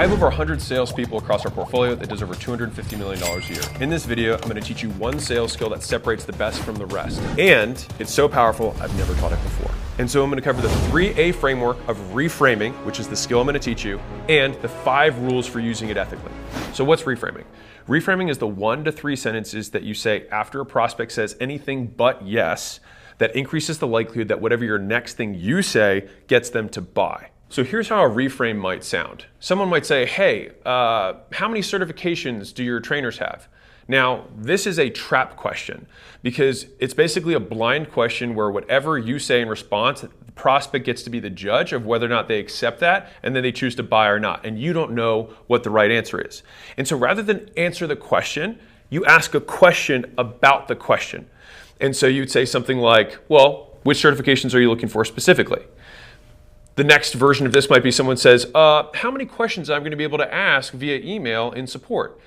I have over 100 salespeople across our portfolio that does over $250 million a year. In this video, I'm going to teach you one sales skill that separates the best from the rest. And it's so powerful, I've never taught it before. And so I'm going to cover the 3A framework of reframing, which is the skill I'm going to teach you, and the 5 rules for using it ethically. So what's reframing? Reframing is the 1 to 3 sentences that you say after a prospect says anything but yes, that increases the likelihood that whatever your next thing you say gets them to buy. So here's how a reframe might sound. Someone might say, hey, how many certifications do your trainers have? Now, this is a trap question because it's basically a blind question where whatever you say in response, the prospect gets to be the judge of whether or not they accept that, and then they choose to buy or not. And you don't know what the right answer is. And so rather than answer the question, you ask a question about the question. And so you'd say something like, well, which certifications are you looking for specifically? The next version of this might be someone says, how many questions I'm going to be able to ask via email in support?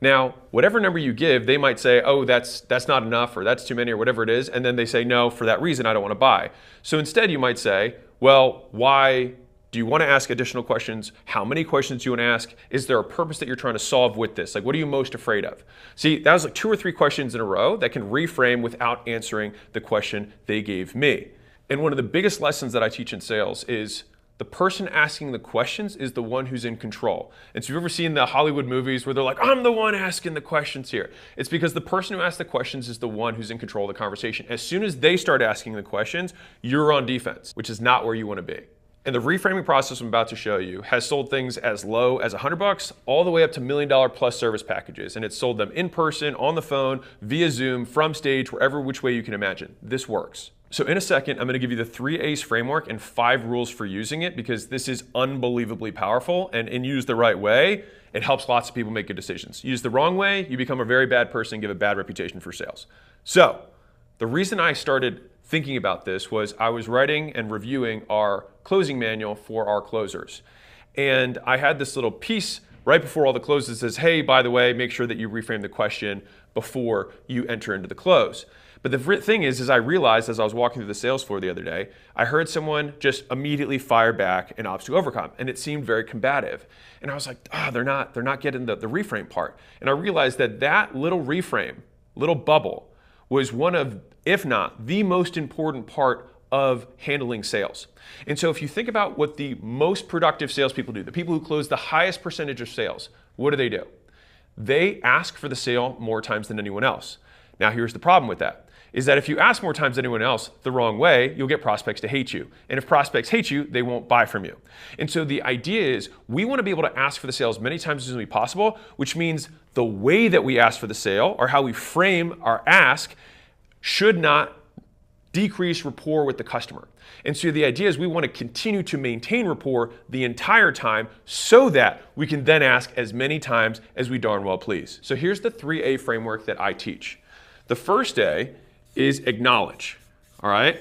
Now, whatever number you give, they might say, oh, that's not enough, or that's too many, or whatever it is. And then they say, no, for that reason, I don't want to buy. So instead, you might say, well, why do you want to ask additional questions? How many questions do you want to ask? Is there a purpose that you're trying to solve with this? Like, what are you most afraid of? See, that was like 2 or 3 questions in a row that can reframe without answering the question they gave me. And one of the biggest lessons that I teach in sales is the person asking the questions is the one who's in control. And so you've ever seen the Hollywood movies where they're like, I'm the one asking the questions here. It's because the person who asks the questions is the one who's in control of the conversation. As soon as they start asking the questions, you're on defense, which is not where you want to be. And the reframing process I'm about to show you has sold things as low as $100 all the way up to $1 million plus service packages. And it's sold them in person, on the phone, via Zoom, from stage, wherever which way you can imagine. This works. So in a second, I'm going to give you the 3 A's framework and 5 rules for using it because this is unbelievably powerful, and used the right way, it helps lots of people make good decisions. Used the wrong way, you become a very bad person and give a bad reputation for sales. So the reason I started thinking about this was I was writing and reviewing our closing manual for our closers. And I had this little piece right before all the closes that says, hey, by the way, make sure that you reframe the question before you enter into the close. But the thing is I realized as I was walking through the sales floor the other day, I heard someone just immediately fire back an obstacle overcome, and it seemed very combative. And I was like, they're not getting the reframe part. And I realized that little reframe, little bubble, was one of, if not the most important part of handling sales. And so if you think about what the most productive salespeople do, the people who close the highest percentage of sales, what do? They ask for the sale more times than anyone else. Now here's the problem with that, is that if you ask more times than anyone else the wrong way, you'll get prospects to hate you. And if prospects hate you, they won't buy from you. And so the idea is we want to be able to ask for the sale as many times as possible, which means the way that we ask for the sale or how we frame our ask should not decrease rapport with the customer. And so the idea is we want to continue to maintain rapport the entire time so that we can then ask as many times as we darn well please. So here's the 3A framework that I teach. The first A is acknowledge, all right?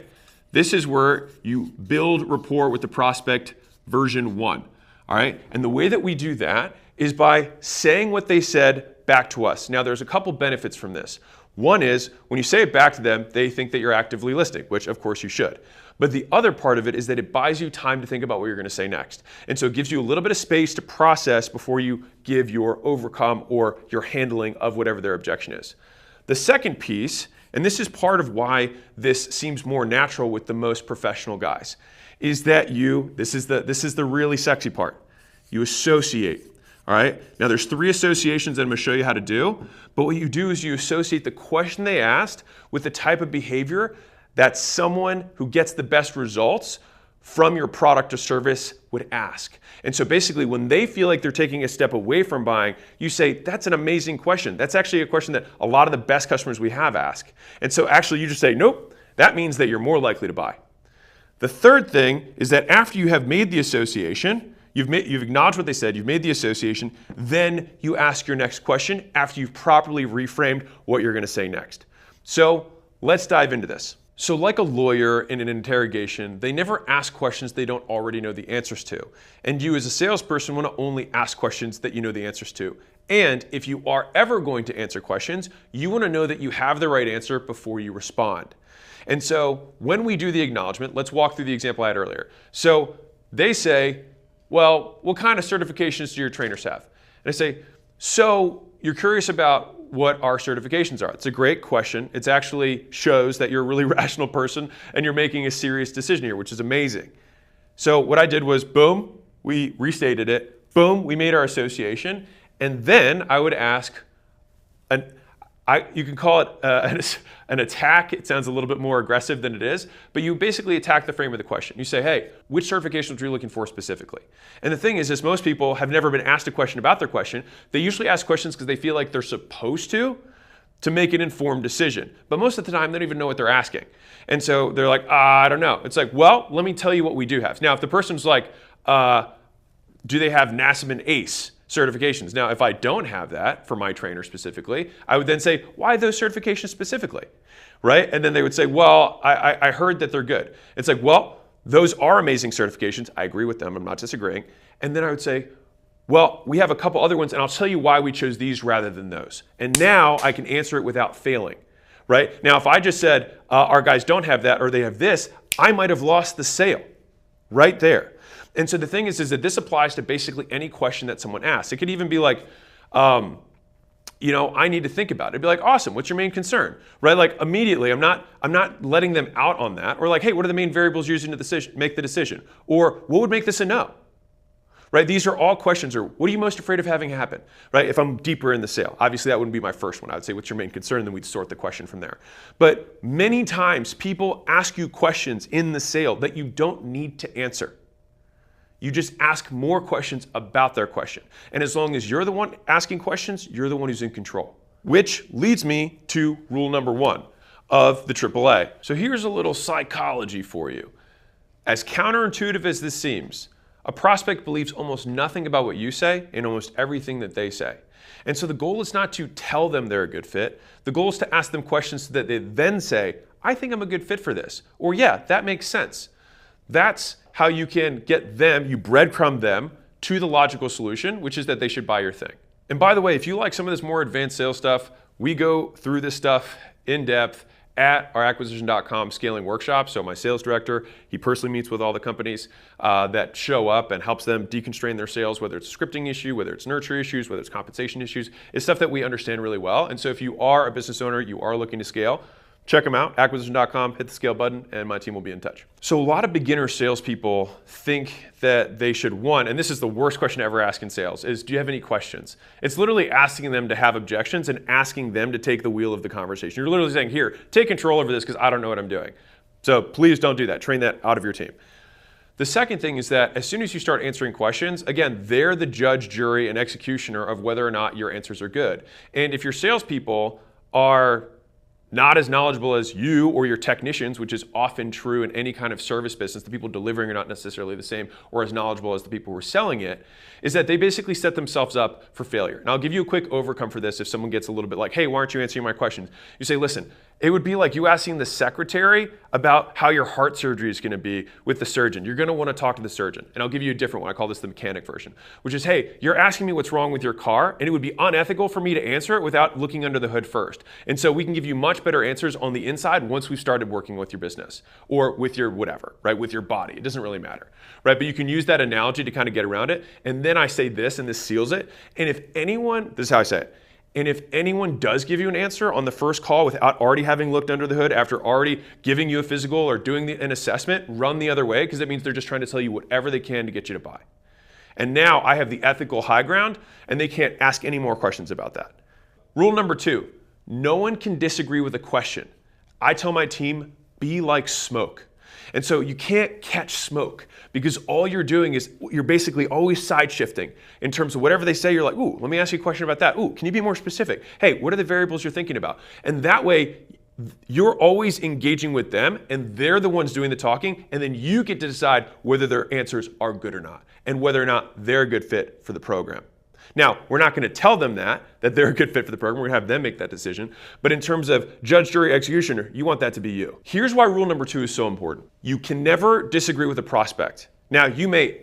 This is where you build rapport with the prospect version 1, all right? And the way that we do that is by saying what they said back to us. Now, there's a couple benefits from this. One is when you say it back to them, they think that you're actively listening, which of course you should. But the other part of it is that it buys you time to think about what you're going to say next. And so it gives you a little bit of space to process before you give your overcome or your handling of whatever their objection is. The second piece, and this is part of why this seems more natural with the most professional guys, is that this is the really sexy part. You associate. All right. Now there's 3 associations that I'm going to show you how to do. But what you do is you associate the question they asked with the type of behavior that someone who gets the best results from your product or service would ask. And so basically when they feel like they're taking a step away from buying, you say, that's an amazing question. That's actually a question that a lot of the best customers we have ask. And so actually you just say, nope, that means that you're more likely to buy. The third thing is that after you have made the association, you've acknowledged what they said, you've made the association, then you ask your next question after you've properly reframed what you're going to say next. So let's dive into this. So like a lawyer in an interrogation, they never ask questions they don't already know the answers to. And you as a salesperson want to only ask questions that you know the answers to. And if you are ever going to answer questions, you want to know that you have the right answer before you respond. And so when we do the acknowledgement, let's walk through the example I had earlier. So they say, well, what kind of certifications do your trainers have? And I say, so you're curious about what our certifications are. It's a great question. It actually shows that you're a really rational person and you're making a serious decision here, which is amazing. So what I did was, boom, we restated it. Boom, we made our association. And then I would ask, you can call it an attack. It sounds a little bit more aggressive than it is, but you basically attack the frame of the question. You say, hey, which certifications are you looking for specifically? And the thing is most people have never been asked a question about their question. They usually ask questions because they feel like they're supposed to make an informed decision. But most of the time, they don't even know what they're asking. And so they're like, I don't know. It's like, well, let me tell you what we do have. Now, if the person's like, do they have NASM and ACE certifications? Now, if I don't have that for my trainer specifically, I would then say, why those certifications specifically, right? And then they would say, well, I heard that they're good. It's like, well, those are amazing certifications. I agree with them. I'm not disagreeing. And then I would say, well, we have a couple other ones, and I'll tell you why we chose these rather than those. And now I can answer it without failing, right? Now, if I just said, our guys don't have that or they have this, I might have lost the sale right there. And so the thing is that this applies to basically any question that someone asks. It could even be like, I need to think about it. It'd be like, awesome, what's your main concern? Right? Like immediately, I'm not letting them out on that. Or like, hey, what are the main variables using to make the decision? Or what would make this a no? Right? These are all questions. Or what are you most afraid of having happen? Right? If I'm deeper in the sale, obviously that wouldn't be my first one. I would say, what's your main concern? And then we'd sort the question from there. But many times people ask you questions in the sale that you don't need to answer. You just ask more questions about their question. And as long as you're the one asking questions, you're the one who's in control. Which leads me to rule number 1 of the AAA. So here's a little psychology for you. As counterintuitive as this seems, a prospect believes almost nothing about what you say and almost everything that they say. And so the goal is not to tell them they're a good fit. The goal is to ask them questions so that they then say, I think I'm a good fit for this. Or yeah, that makes sense. That's how you can get them, you breadcrumb them to the logical solution, which is that they should buy your thing. And by the way, if you like some of this more advanced sales stuff, we go through this stuff in depth at our acquisition.com scaling workshop. So my sales director, he personally meets with all the companies that show up and helps them deconstrain their sales, whether it's a scripting issue, whether it's nurture issues, whether it's compensation issues. It's stuff that we understand really well. And so if you are a business owner, you are looking to scale, check them out, acquisition.com, hit the scale button, and my team will be in touch. So a lot of beginner salespeople think that they should, and this is the worst question to ever ask in sales, is do you have any questions? It's literally asking them to have objections and asking them to take the wheel of the conversation. You're literally saying, here, take control over this because I don't know what I'm doing. So please don't do that. Train that out of your team. The second thing is that as soon as you start answering questions, again, they're the judge, jury, and executioner of whether or not your answers are good. And if your salespeople are not as knowledgeable as you or your technicians, which is often true in any kind of service business, the people delivering are not necessarily the same or as knowledgeable as the people who are selling it, is that they basically set themselves up for failure. And I'll give you a quick overcome for this if someone gets a little bit like, hey, why aren't you answering my questions? You say, listen, it would be like you asking the secretary about how your heart surgery is going to be with the surgeon. You're going to want to talk to the surgeon. And I'll give you a different one. I call this the mechanic version, which is, hey, you're asking me what's wrong with your car, and it would be unethical for me to answer it without looking under the hood first. And so we can give you much better answers on the inside once we've started working with your business or with your whatever, right? With your body. It doesn't really matter, right? But you can use that analogy to kind of get around it. And then I say this, and this seals it. And if anyone, this is how I say it, and if anyone does give you an answer on the first call without already having looked under the hood, after already giving you a physical or doing an assessment, run the other way because it means they're just trying to tell you whatever they can to get you to buy. And now I have the ethical high ground and they can't ask any more questions about that. Rule number 2, no one can disagree with a question. I tell my team, be like smoke. And so you can't catch smoke because all you're doing is you're basically always side shifting in terms of whatever they say. You're like, ooh, let me ask you a question about that. Ooh, can you be more specific? Hey, what are the variables you're thinking about? And that way you're always engaging with them and they're the ones doing the talking. And then you get to decide whether their answers are good or not and whether or not they're a good fit for the program. Now, we're not going to tell them that they're a good fit for the program. We're going to have them make that decision. But in terms of judge, jury, executioner, you want that to be you. Here's why rule number 2 is so important. You can never disagree with a prospect. Now, you may,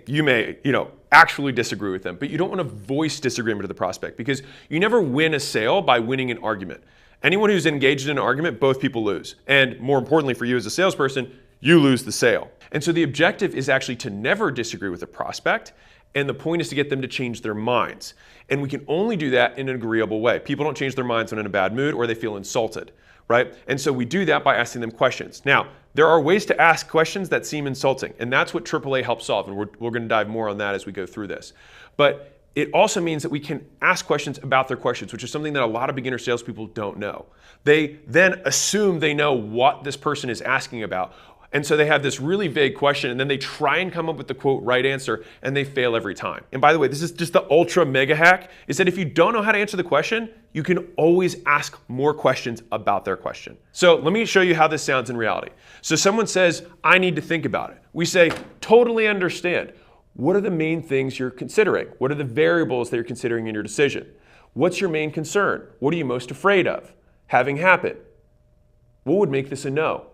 actually disagree with them, but you don't want to voice disagreement to the prospect because you never win a sale by winning an argument. Anyone who's engaged in an argument, both people lose. And more importantly for you as a salesperson, you lose the sale. And so the objective is actually to never disagree with a prospect And the point is to get them to change their minds. And we can only do that in an agreeable way. People don't change their minds when in a bad mood or they feel insulted, right? And so we do that by asking them questions. Now, there are ways to ask questions that seem insulting, and that's what AAA helps solve. And we're going to dive more on that as we go through this. But it also means that we can ask questions about their questions, which is something that a lot of beginner salespeople don't know. They then assume they know what this person is asking about. And so they have this really vague question, and then they try and come up with the quote right answer, and they fail every time. And by the way, this is just the ultra mega hack, is that if you don't know how to answer the question, you can always ask more questions about their question. So let me show you how this sounds in reality. So someone says, I need to think about it. We say, totally understand. What are the main things you're considering? What are the variables that you're considering in your decision? What's your main concern? What are you most afraid of having happen? What would make this a no?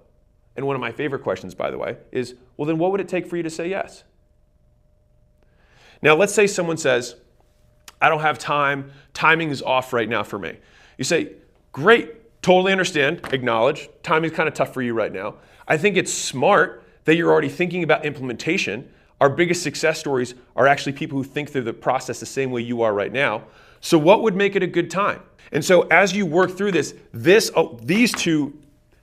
And one of my favorite questions, by the way, is, well, then what would it take for you to say yes? Now, let's say someone says, I don't have time. Timing is off right now for me. You say, great, totally understand, acknowledge. Timing is kind of tough for you right now. I think it's smart that you're already thinking about implementation. Our biggest success stories are actually people who think through the process the same way you are right now. So what would make it a good time? And so as you work through this, these two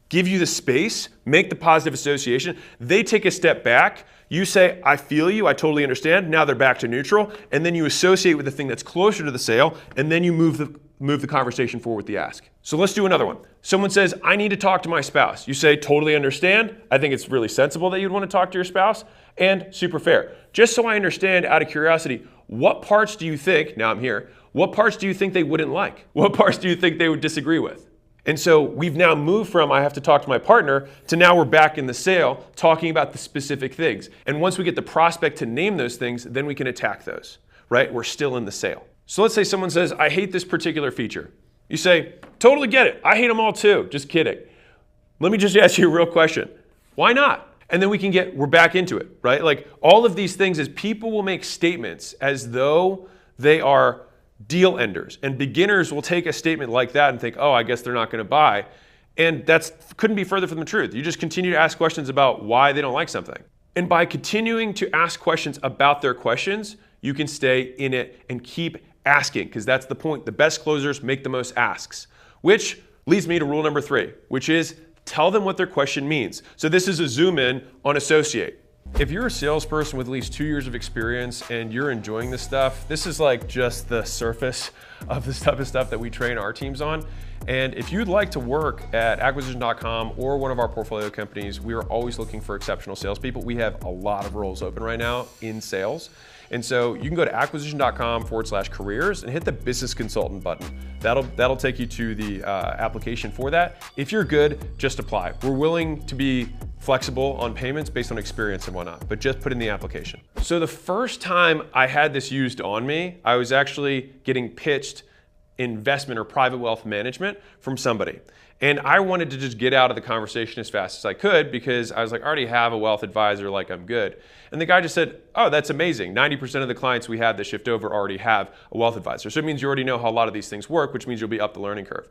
give you the space, make the positive association. They take a step back. You say, I feel you, I totally understand. Now they're back to neutral. And then you associate with the thing that's closer to the sale, and then you move the conversation forward with the ask. So let's do another one. Someone says, I need to talk to my spouse. You say, totally understand. I think it's really sensible that you'd want to talk to your spouse, and super fair. Just so I understand, out of curiosity, what parts do you think, now I'm here, what parts do you think they wouldn't like? What parts do you think they would disagree with? And so we've now moved from I have to talk to my partner to now we're back in the sale talking about the specific things. And once we get the prospect to name those things, then we can attack those, right? We're still in the sale. So let's say someone says, I hate this particular feature. You say, totally get it. I hate them all too. Just kidding. Let me just ask you a real question. Why not? And then we're back into it, right? Like all of these things is people will make statements as though they are deal enders. And beginners will take a statement like that and think, oh, I guess they're not going to buy. And that couldn't be further from the truth. You just continue to ask questions about why they don't like something. And by continuing to ask questions about their questions, you can stay in it and keep asking, because that's the point. The best closers make the most asks, which leads me to rule number 3, which is tell them what their question means. So this is a zoom in on associate. If you're a salesperson with at least 2 years of experience and you're enjoying this stuff, this is like just the surface of the type of stuff that we train our teams on. And if you'd like to work at acquisition.com or one of our portfolio companies, we are always looking for exceptional salespeople. We have a lot of roles open right now in sales. And so you can go to acquisition.com/careers and hit the business consultant button. That'll take you to the application for that. If you're good, just apply. We're willing to be flexible on payments based on experience and whatnot, but just put in the application. So the first time I had this used on me, I was actually getting pitched investment or private wealth management from somebody. And I wanted to just get out of the conversation as fast as I could because I was like, I already have a wealth advisor, like I'm good. And the guy just said, oh, that's amazing. 90% of the clients we have that shift over already have a wealth advisor. So it means you already know how a lot of these things work, which means you'll be up the learning curve.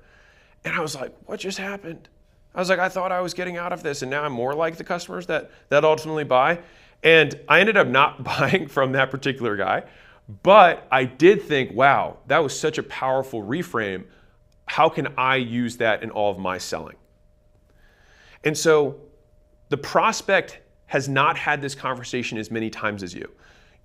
And I was like, what just happened? I was like, I thought I was getting out of this and now I'm more like the customers that ultimately buy. And I ended up not buying from that particular guy. But I did think, wow, that was such a powerful reframe. How can I use that in all of my selling? And so the prospect has not had this conversation as many times as you.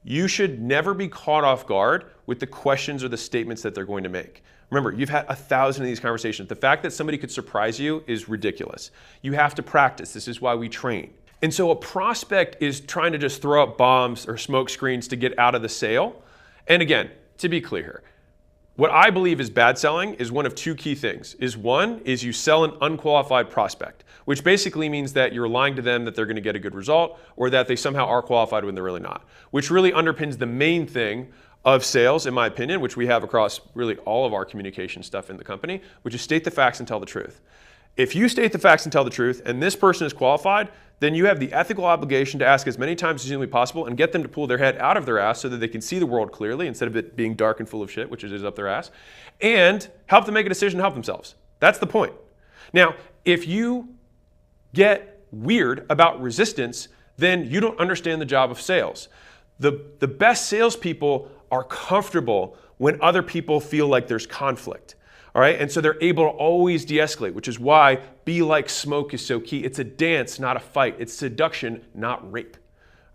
You should never be caught off guard with the questions or the statements that they're going to make. Remember, you've had 1,000 of these conversations. The fact that somebody could surprise you is ridiculous. You have to practice. This is why we train. And so a prospect is trying to just throw up bombs or smoke screens to get out of the sale. And again, to be clear here, what I believe is bad selling is one of two key things. One is you sell an unqualified prospect, which basically means that you're lying to them that they're going to get a good result or that they somehow are qualified when they're really not, which really underpins the main thing of sales, in my opinion, which we have across really all of our communication stuff in the company, which is state the facts and tell the truth. If you state the facts and tell the truth and this person is qualified, then you have the ethical obligation to ask as many times as humanly possible and get them to pull their head out of their ass so that they can see the world clearly instead of it being dark and full of shit, which it is up their ass, and help them make a decision to help themselves. That's the point. Now, if you get weird about resistance, then you don't understand the job of sales. The best salespeople are comfortable when other people feel like there's conflict. All right, and so they're able to always de-escalate, which is why be like smoke is so key. It's a dance, not a fight. It's seduction, not rape.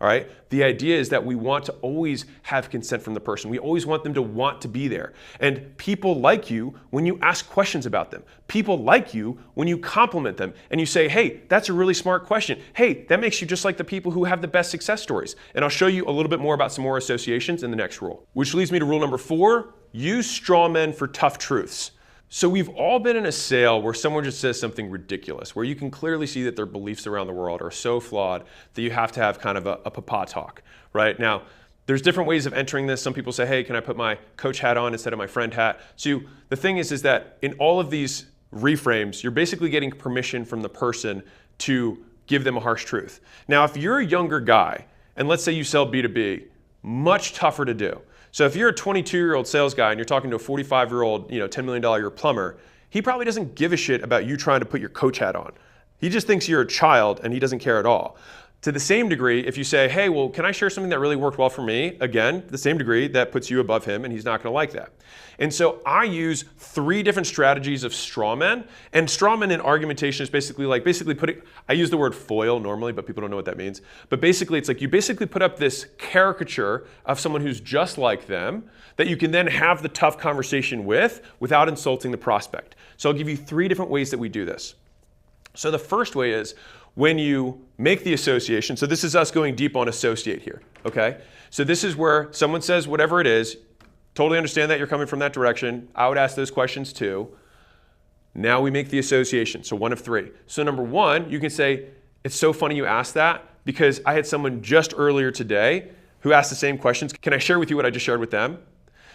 All right, the idea is that we want to always have consent from the person. We always want them to want to be there. And people like you when you ask questions about them. People like you when you compliment them and you say, hey, that's a really smart question. Hey, that makes you just like the people who have the best success stories. And I'll show you a little bit more about some more associations in the next rule, which leads me to rule number 4, use straw men for tough truths. So we've all been in a sale where someone just says something ridiculous, where you can clearly see that their beliefs around the world are so flawed that you have to have kind of a papa talk, right? Now, there's different ways of entering this. Some people say, hey, can I put my coach hat on instead of my friend hat? So the thing is that in all of these reframes, you're basically getting permission from the person to give them a harsh truth. Now, if you're a younger guy, and let's say you sell B2B, much tougher to do. So if you're a 22-year-old sales guy and you're talking to a 45-year-old, $10 million a year plumber, he probably doesn't give a shit about you trying to put your coach hat on. He just thinks you're a child and he doesn't care at all. To the same degree, if you say, hey, well, can I share something that really worked well for me? Again, the same degree, that puts you above him and he's not gonna like that. And so I use 3 different strategies of straw men. And straw men in argumentation is basically putting, I use the word foil normally, but people don't know what that means. But basically, it's like you basically put up this caricature of someone who's just like them that you can then have the tough conversation with without insulting the prospect. So I'll give you 3 different ways that we do this. So the first way is, when you make the association, so this is us going deep on associate here, okay? So this is where someone says whatever it is, totally understand that you're coming from that direction. I would ask those questions too. Now we make the association, so 1 of 3. So number 1, you can say, it's so funny you asked that because I had someone just earlier today who asked the same questions. Can I share with you what I just shared with them?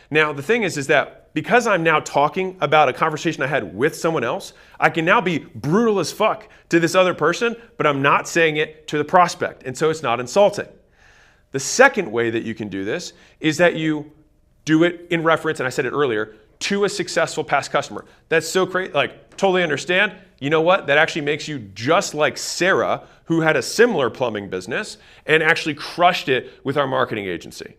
Now, the thing is that because I'm now talking about a conversation I had with someone else, I can now be brutal as fuck to this other person, but I'm not saying it to the prospect, and so it's not insulting. The second way that you can do this is that you do it in reference, and I said it earlier, to a successful past customer. That's so crazy, totally understand. You know what? That actually makes you just like Sarah, who had a similar plumbing business and actually crushed it with our marketing agency.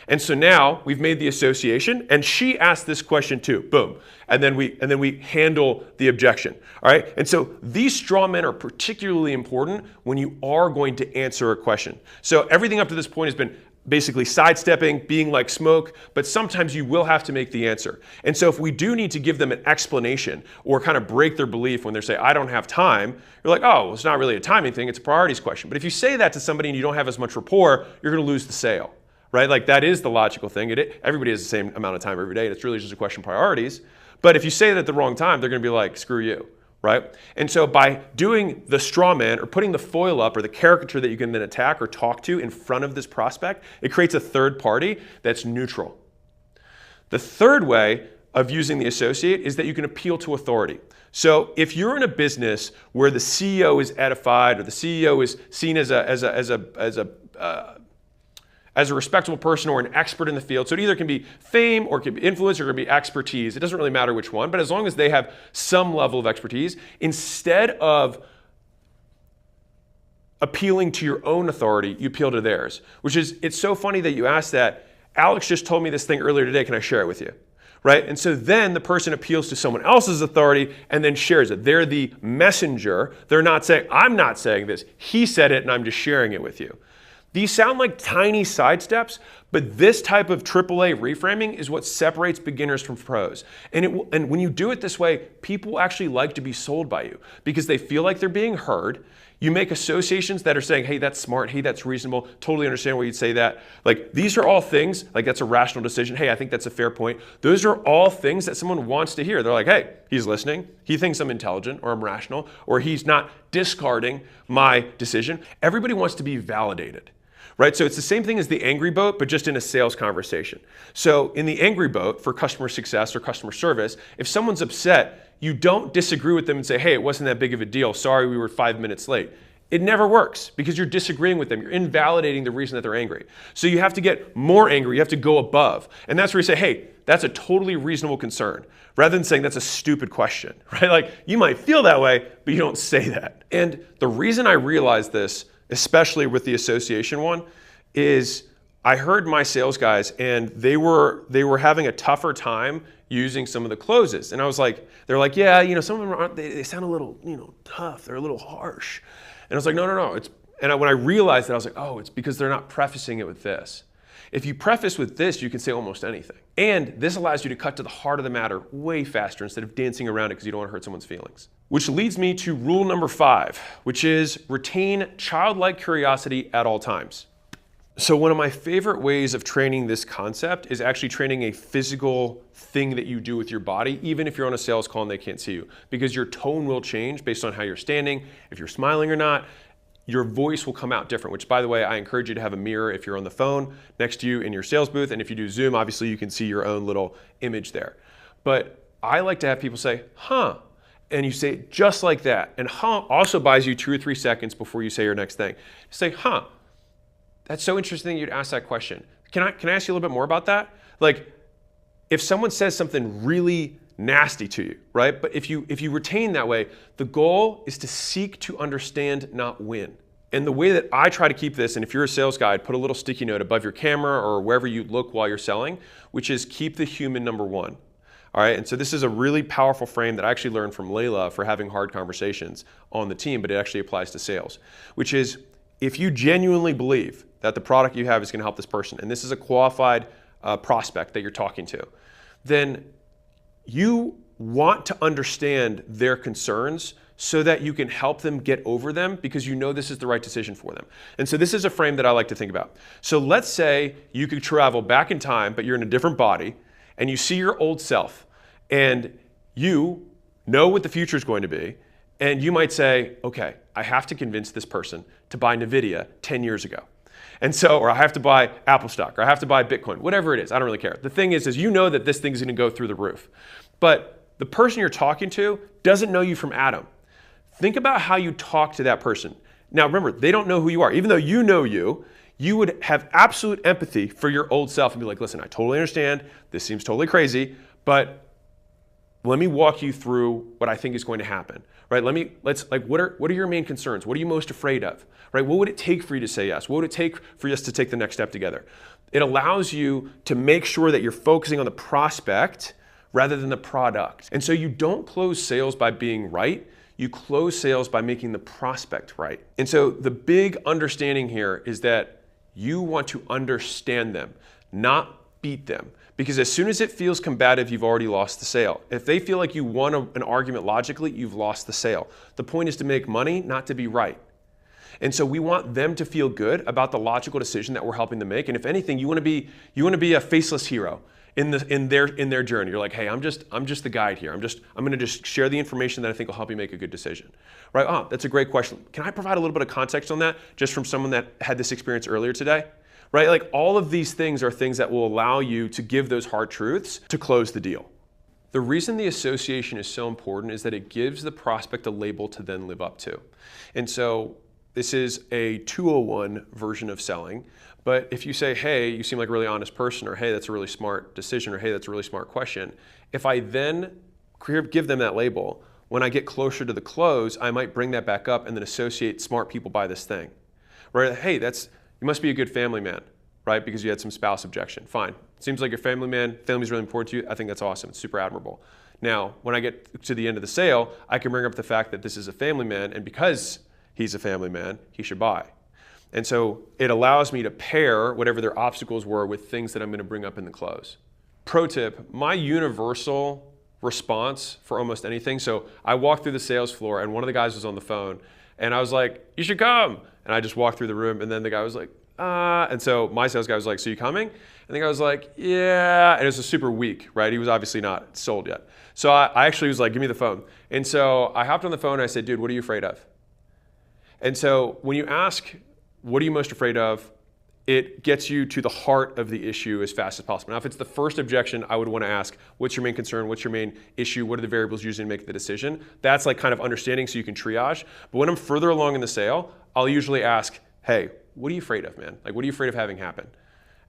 And so now we've made the association, and she asked this question too. Boom. And then we handle the objection. All right? And so these straw men are particularly important when you are going to answer a question. So everything up to this point has been basically sidestepping, being like smoke, but sometimes you will have to make the answer. And so if we do need to give them an explanation or kind of break their belief when they say, I don't have time, you're like, oh, well, it's not really a timing thing, it's a priorities question. But if you say that to somebody and you don't have as much rapport, you're going to lose the sale. Right? That is the logical thing. Everybody has the same amount of time every day. It's really just a question of priorities. But if you say that at the wrong time, they're going to be like, screw you. Right? And so by doing the straw man or putting the foil up or the caricature that you can then attack or talk to in front of this prospect, it creates a third party that's neutral. The third way of using the associate is that you can appeal to authority. So if you're in a business where the CEO is edified or the CEO is seen as a respectable person or an expert in the field. So it either can be fame or it can be influence or it can be expertise. It doesn't really matter which one, but as long as they have some level of expertise, instead of appealing to your own authority, you appeal to theirs, which is, it's so funny that you asked that. Alex just told me this thing earlier today. Can I share it with you? Right? And so then the person appeals to someone else's authority and then shares it. They're the messenger. They're not saying, I'm not saying this. He said it and I'm just sharing it with you. These sound like tiny sidesteps, but this type of AAA reframing is what separates beginners from pros. And when you do it this way, people actually like to be sold by you because they feel like they're being heard. You make associations that are saying, hey, that's smart. Hey, that's reasonable. Totally understand why you'd say that. These are all things, that's a rational decision. Hey, I think that's a fair point. Those are all things that someone wants to hear. They're like, hey, he's listening. He thinks I'm intelligent or I'm rational or he's not discarding my decision. Everybody wants to be validated. Right? So it's the same thing as the angry boat, but just in a sales conversation. So in the angry boat for customer success or customer service, if someone's upset, you don't disagree with them and say, hey, it wasn't that big of a deal. Sorry, we were 5 minutes late. It never works because you're disagreeing with them. You're invalidating the reason that they're angry. So you have to get more angry. You have to go above. And that's where you say, hey, that's a totally reasonable concern. Rather than saying that's a stupid question, right? You might feel that way, but you don't say that. And the reason I realized this, especially with the association one, is I heard my sales guys, and they were having a tougher time using some of the closes. And I was like, they're like, yeah, you know, some of them aren't, they sound a little, you know, tough. They're a little harsh. And I was like, no. When I realized that, I was like, oh, it's because they're not prefacing it with this. If you preface with this, you can say almost anything. And this allows you to cut to the heart of the matter way faster instead of dancing around it because you don't want to hurt someone's feelings. Which leads me to rule number 5, which is retain childlike curiosity at all times. So one of my favorite ways of training this concept is actually training a physical thing that you do with your body, even if you're on a sales call and they can't see you, because your tone will change based on how you're standing, if you're smiling or not. Your voice will come out different, which, by the way, I encourage you to have a mirror if you're on the phone next to you in your sales booth. And if you do Zoom, obviously you can see your own little image there. But I like to have people say, huh, and you say it just like that. And huh also buys you 2 or 3 seconds before you say your next thing. Say, huh, that's so interesting you'd ask that question. Can I ask you a little bit more about that? Like, if someone says something really nasty to you, right? But if you retain that way, the goal is to seek to understand, not win. And the way that I try to keep this, and if you're a sales guy, I'd put a little sticky note above your camera or wherever you look while you're selling, which is keep the human number one. All right, and so this is a really powerful frame that I actually learned from Layla for having hard conversations on the team, but it actually applies to sales, which is if you genuinely believe that the product you have is gonna help this person, and this is a qualified prospect that you're talking to, then you want to understand their concerns so that you can help them get over them because you know this is the right decision for them. And so this is a frame that I like to think about. So let's say you could travel back in time, but you're in a different body, and you see your old self, and you know what the future is going to be, and you might say, okay, I have to convince this person to buy NVIDIA 10 years ago. And so, or I have to buy Apple stock, or I have to buy Bitcoin, whatever it is, I don't really care. The thing is you know that this thing's gonna go through the roof. But the person you're talking to doesn't know you from Adam. Think about how you talk to that person. Now remember, they don't know who you are. Even though you know you would have absolute empathy for your old self and be like, listen, I totally understand, this seems totally crazy, but let me walk you through what I think is going to happen, right? What are your main concerns? What are you most afraid of, right? What would it take for you to say yes? What would it take for us to take the next step together? It allows you to make sure that you're focusing on the prospect rather than the product. And so you don't close sales by being right, you close sales by making the prospect right. And so the big understanding here is that you want to understand them, not beat them. Because as soon as it feels combative, you've already lost the sale. If they feel like you won an argument logically, you've lost the sale. The point is to make money, not to be right. And so we want them to feel good about the logical decision that we're helping them make. And if anything, you want to be a faceless hero in their journey. You're like, hey, I'm just the guide here. I'm going to just share the information that I think will help you make a good decision. Right? Oh, that's a great question. Can I provide a little bit of context on that just from someone that had this experience earlier today? Right? Like all of these things are things that will allow you to give those hard truths to close the deal. The reason the association is so important is that it gives the prospect a label to then live up to. And so this is a 201 version of selling. But if you say, hey, you seem like a really honest person, or hey, that's a really smart decision, or hey, that's a really smart question, if I then give them that label, when I get closer to the close, I might bring that back up and then associate smart people by this thing. Right? Hey, you must be a good family man, right? Because you had some spouse objection. Fine. Seems like you're a family man. Family's really important to you. I think that's awesome. It's super admirable. Now, when I get to the end of the sale, I can bring up the fact that this is a family man, and because he's a family man, he should buy. And so it allows me to pair whatever their obstacles were with things that I'm going to bring up in the close. Pro tip, my universal response for almost anything. So I walked through the sales floor and one of the guys was on the phone and I was like, you should come. And I just walked through the room and then the guy was like, and so my sales guy was like, so you coming? And the guy was like, yeah. And it was super weak, right? He was obviously not sold yet. So I actually was like, give me the phone. And so I hopped on the phone and I said, dude, what are you afraid of? And so when you ask, what are you most afraid of? It gets you to the heart of the issue as fast as possible. Now, if it's the first objection, I would want to ask, what's your main concern? What's your main issue? What are the variables using to make the decision? That's like kind of understanding so you can triage. But when I'm further along in the sale, I'll usually ask, hey, what are you afraid of, man? Like, what are you afraid of having happen?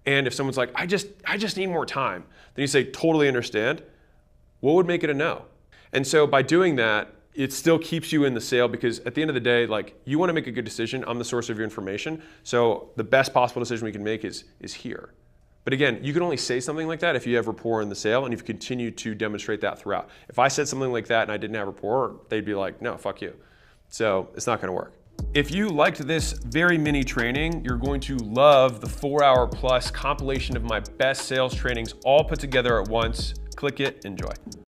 And if someone's like, I just need more time, then you say, totally understand. What would make it a no? And so by doing that, it still keeps you in the sale, because at the end of the day, like, you want to make a good decision. I'm the source of your information. So the best possible decision we can make is here. But again, you can only say something like that if you have rapport in the sale and if you continue to demonstrate that throughout. If I said something like that and I didn't have rapport, they'd be like, no, fuck you. So it's not going to work. If you liked this very mini training, you're going to love the 4-hour plus compilation of my best sales trainings all put together at once. Click it, enjoy.